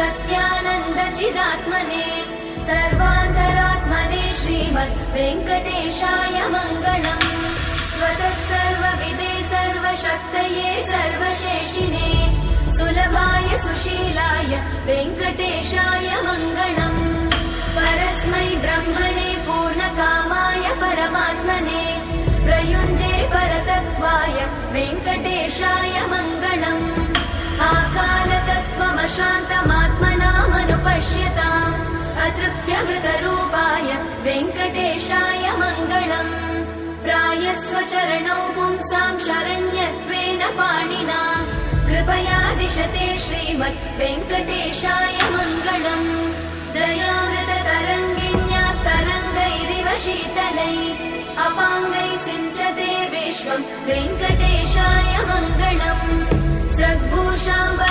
सत्यानन्दचिदात्मने सर्वान्तरात्मने श्रीमद् वेङ्कटेशाय मङ्गलम्। स्वतः सर्वविदे सर्वशक्तये सर्वशेषिणे सुलभाय सुशीलाय वेङ्कटेशाय मङ्गलम्। परस्मै ब्रह्मणे पूर्णकामाय परमात्मने प्रयुञ्जे परतत्त्वाय वेङ्कटेशाय मङ्गलम्। आकालतत्त्वमशान्तमात्मनामनुपश्यताम् अतृप्त्यमृतरूपाय वेङ्कटेशाय मङ्गलम्। प्रायस्वचरणौ पुंसां शरण्यत्वेन पाणिना कृपया दिशते श्रीमद् वेङ्कटेशाय मङ्गलम्। दयामृततरङ्गिण्यास्तरङ्गैरिव शीतलै अपाङ्गैः सिञ्चते विश्वम् वेङ्कटेशाय मङ्गलम्। स्रग्भूषाम्